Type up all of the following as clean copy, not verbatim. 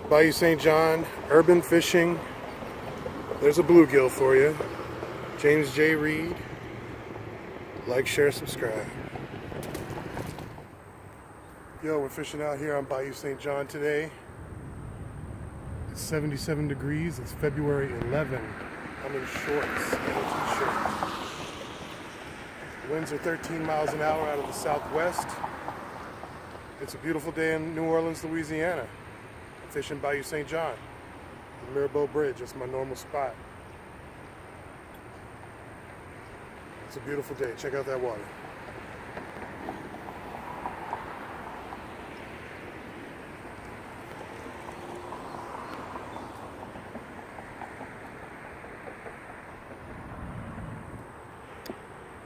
Bayou St. John, urban fishing. There's a bluegill for you. James J. Reed. Like, share, subscribe. Yo, we're fishing out here on Bayou St. John today. It's 77 degrees. It's February 11. I'm in shorts and a t-shirt. Winds are 13 miles an hour out of the southwest. It's a beautiful day in New Orleans, Louisiana. I'm fishing Bayou St. John, the Mirabeau Bridge. That's my normal spot. It's a beautiful day. Check out that water.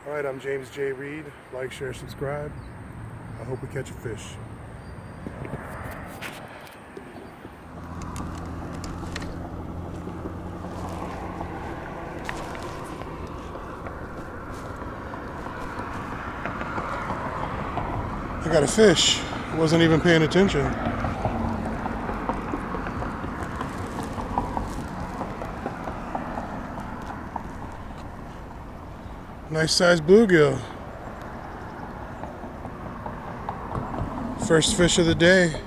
All right, I'm James J. Reed. Like, share, subscribe. I hope we catch a fish. I got a fish. Wasn't even paying attention. Nice sized bluegill. First fish of the day.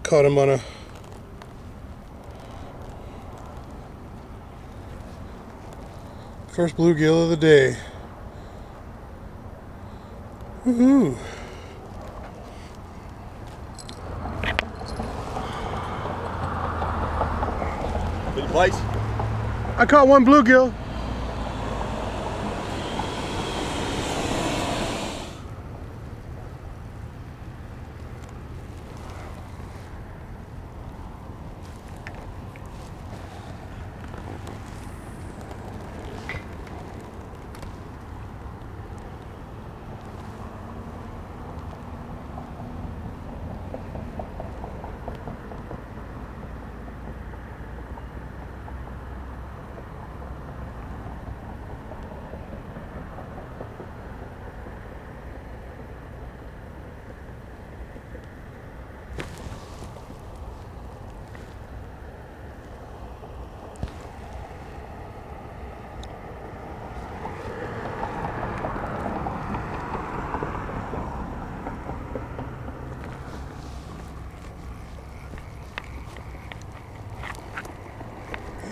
Caught him on a first bluegill of the day. Woohoo! Good place? I caught one bluegill.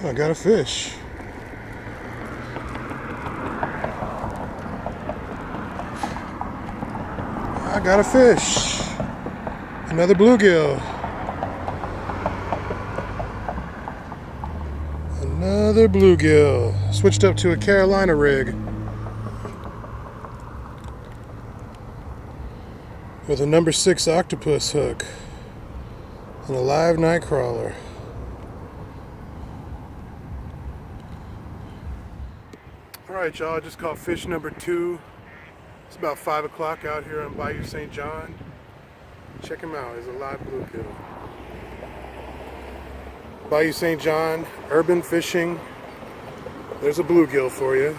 I got a fish. I got a fish. Another bluegill. Another bluegill. Switched up to a Carolina rig with a number 6 octopus hook and a live night crawler. Alright, y'all, I just caught fish number 2. It's about 5 o'clock out here on Bayou St. John. Check him out, he's a live bluegill. Bayou St. John, urban fishing. There's a bluegill for you.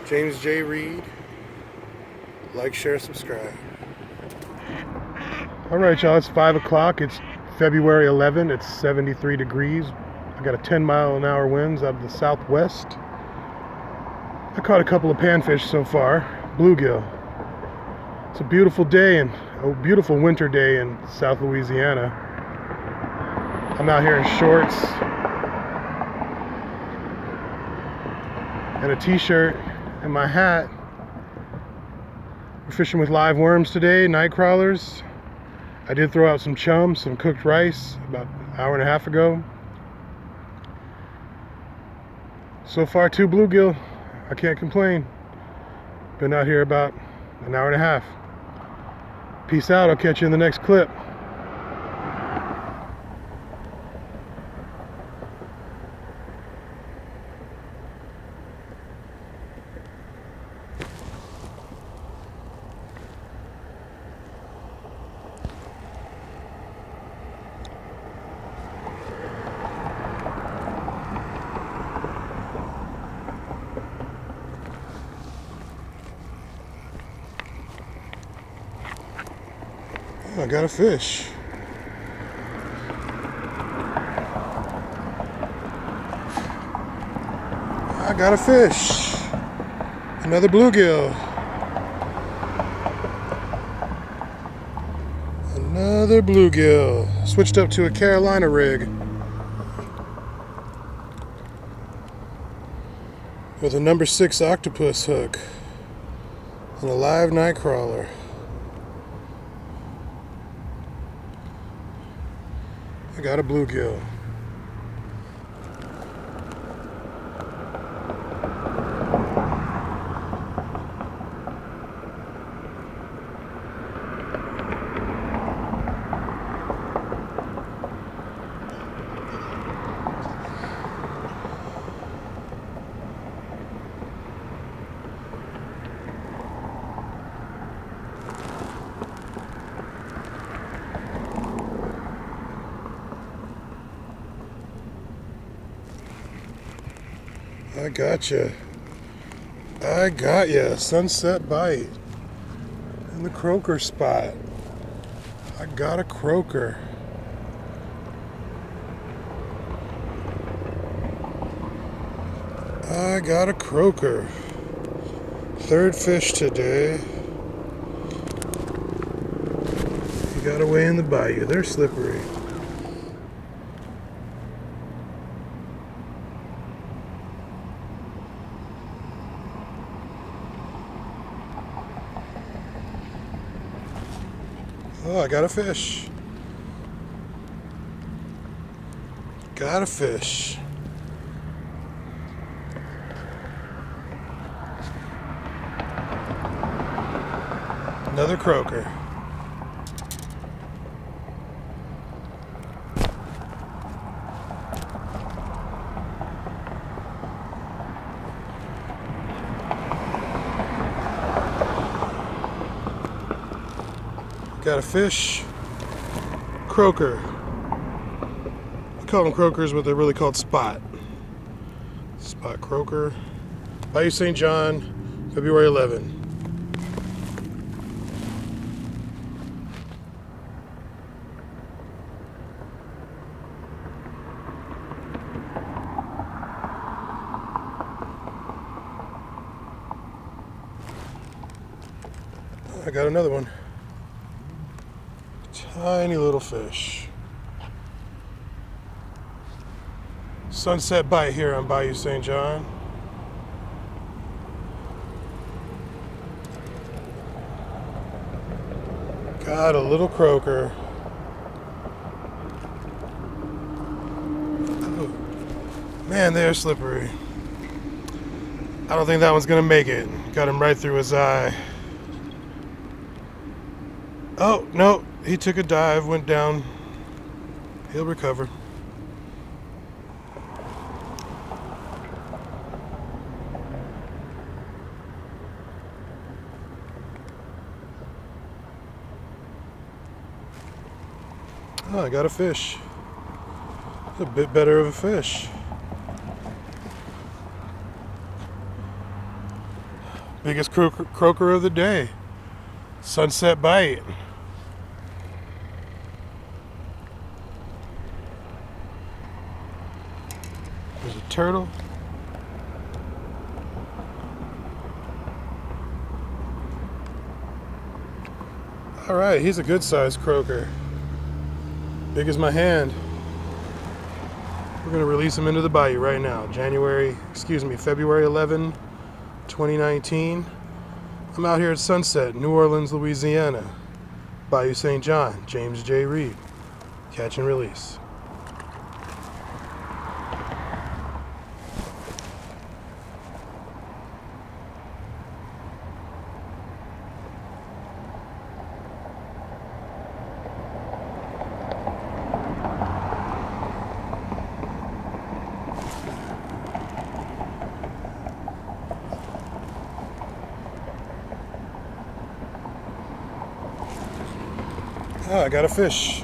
James J. Reed. Like, share, subscribe. Alright, y'all, it's 5 o'clock. It's February 11. It's 73 degrees. I got a 10-mile-an-hour winds out of the southwest. I caught a couple of panfish so far, bluegill. It's a beautiful day and a beautiful winter day in South Louisiana. I'm out here in shorts and a t-shirt and my hat. We're fishing with live worms today, night crawlers. I did throw out some chum, some cooked rice about an hour and a half ago. So far, 2 bluegill. I can't complain. Been out here about an hour and a half. Peace out. I'll catch you in the next clip. I got a fish. I got a fish. Another bluegill. Another bluegill. Switched up to a Carolina rig with a number 6 octopus hook and a live night crawler. I got a bluegill. I gotcha. I got ya. Sunset bite in the croaker spot. I got a croaker. I got a croaker. Third fish today. He got away in the bayou. They're slippery. Oh, I got a fish. Got a fish. Another croaker. Got a fish. Croaker. We call them croakers, but they're really called spot. Spot croaker. Bayou St. John, February 11. I got another one. Tiny little fish. Sunset bite here on Bayou St. John. Got a little croaker. Oh, man, they're slippery. I don't think that one's gonna make it. Got him right through his eye. Oh, no, he took a dive, went down. He'll recover. Oh, I got a fish. It's a bit better of a fish. Biggest croaker of the day. Sunset bite. There's a turtle. All right, he's a good sized croaker. Big as my hand. We're gonna release him into the bayou right now. February 11, 2019. I'm out here at sunset, New Orleans, Louisiana. Bayou St. John, James J. Reed. Catch and release. Oh, I got a fish.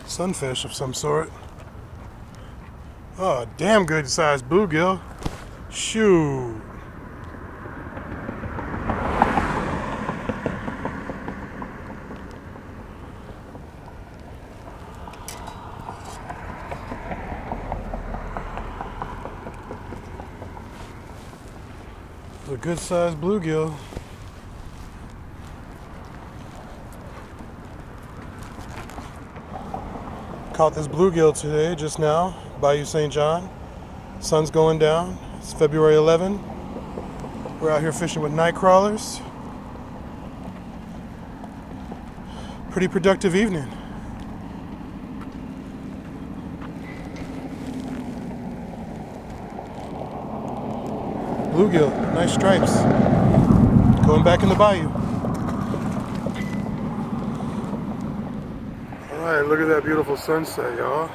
Sunfish of some sort. Oh, damn good sized bluegill. Shoot. a good sized bluegill. Caught this bluegill today, just now, Bayou St. John. Sun's going down. It's February 11. We're out here fishing with night crawlers. Pretty productive evening. Bluegill, nice stripes. Going back in the bayou. Alright, look at that beautiful sunset, y'all.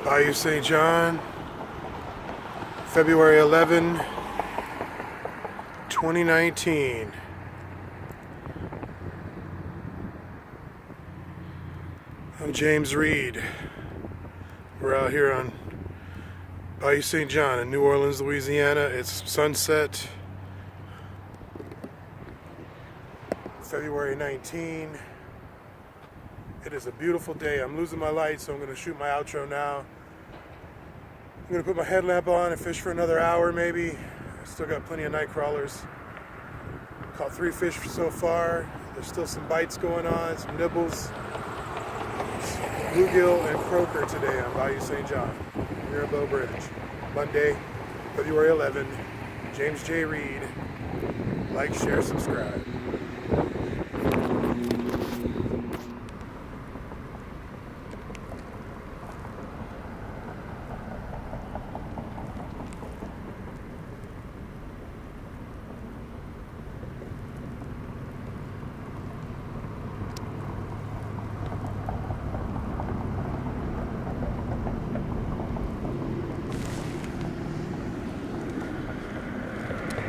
Bayou St. John, February 11, 2019. I'm James Reed. We're out here on Bayou St. John in New Orleans, Louisiana. It's sunset, February 19. It is a beautiful day. I'm losing my light, so I'm going to shoot my outro now. I'm going to put my headlamp on and fish for another hour maybe. I still got plenty of night crawlers. Caught 3 fish so far. There's still some bites going on, some nibbles. It's bluegill and croaker today on Bayou St. John, near Bow Bridge. Monday, February 11. James J. Reed. Like, share, subscribe.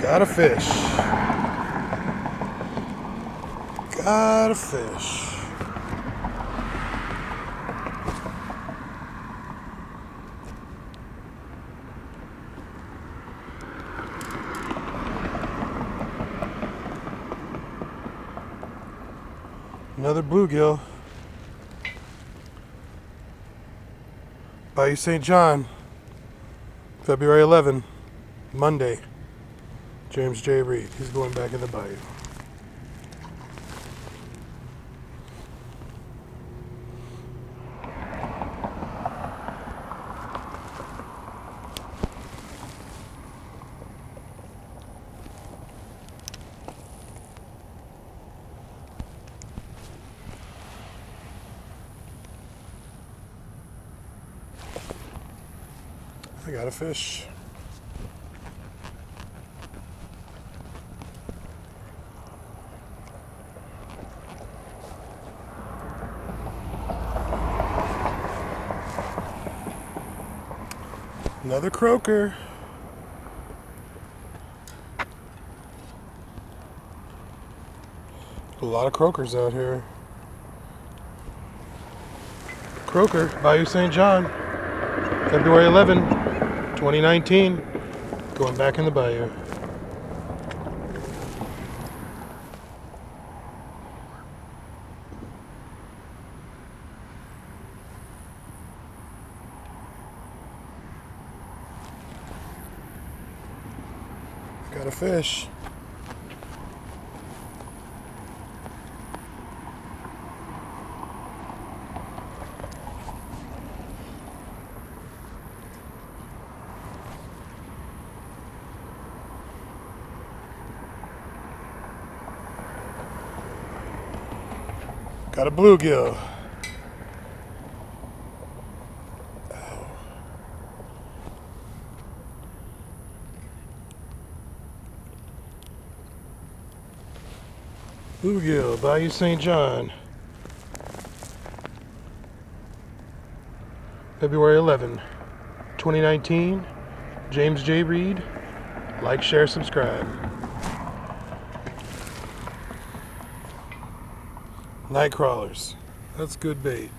Got a fish. Got a fish. Another bluegill. Bayou St. John, February 11, Monday. James J. Reed. He's going back in the bayou. I got a fish. Another croaker. A lot of croakers out here. Croaker, Bayou St. John, February 11, 2019. Going back in the bayou. Got a fish. Got a bluegill. Bluegill, Bayou St. John, February 11, 2019. James J. Reed. Like, share, subscribe. Night crawlers. That's good bait.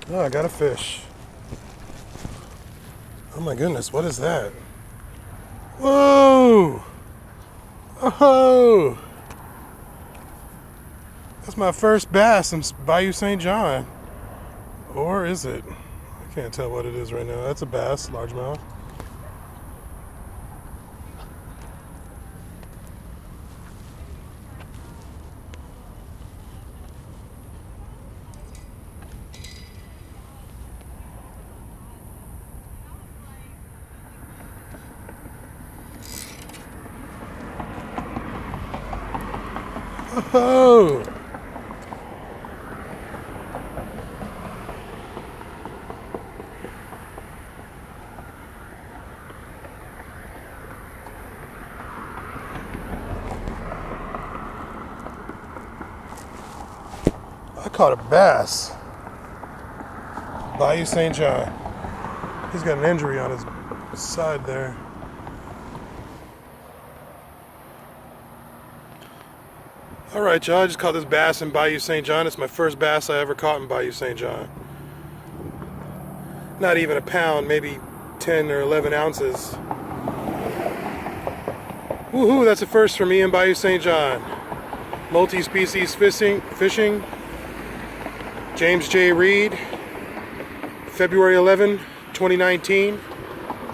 Oh, I got a fish. Oh my goodness, what is that? Whoa! Oh! That's my first bass in Bayou St. John. Or is it? I can't tell what it is right now. That's a bass, largemouth. Oh! I caught a bass. Bayou St. John. He's got an injury on his side there. Alright, y'all, I just caught this bass in Bayou St. John. It's my first bass I ever caught in Bayou St. John. Not even a pound, maybe 10 or 11 ounces. Woohoo, that's a first for me in Bayou St. John. Multi-species fishing. James J. Reed. February 11, 2019.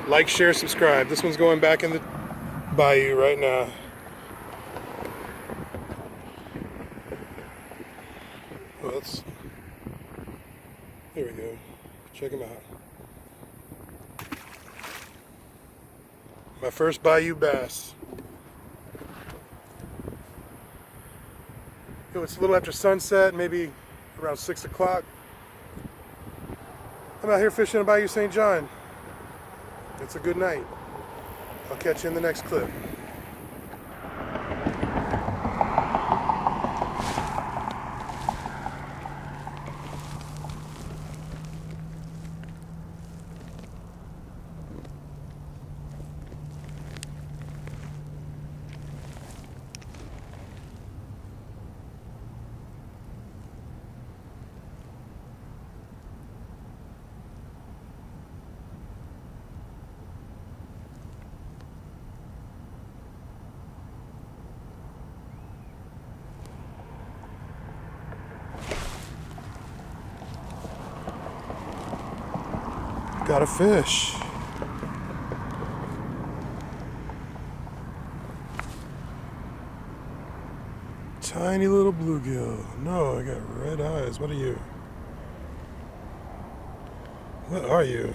Like, share, subscribe. This one's going back in the bayou right now. Well, there we go. Check him out. My first bayou bass. It's a little after sunset, maybe around 6 o'clock. I'm out here fishing in Bayou St. John. It's a good night. I'll catch you in the next clip. Got a fish. Tiny little bluegill. No, I got red eyes. What are you? What are you?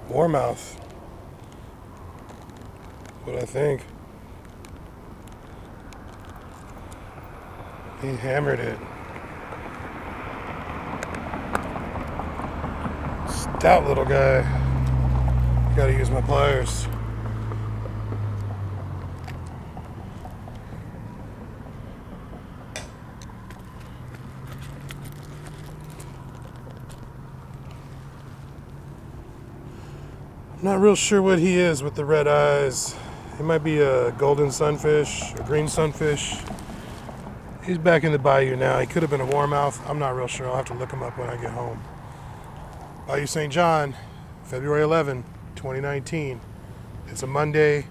Warmouth. What I think. He hammered it. Stout little guy. Gotta use my pliers. I'm not real sure what he is with the red eyes. He might be a golden sunfish, a green sunfish. He's back in the bayou now. He could have been a warmouth. I'm not real sure. I'll have to look him up when I get home. Bayou St. John, February 11, 2019. It's a Monday.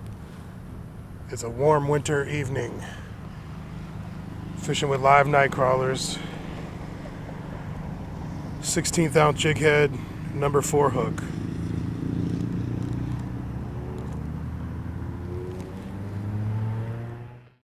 It's a warm winter evening. Fishing with live night crawlers. 16th ounce jig head, number 4 hook.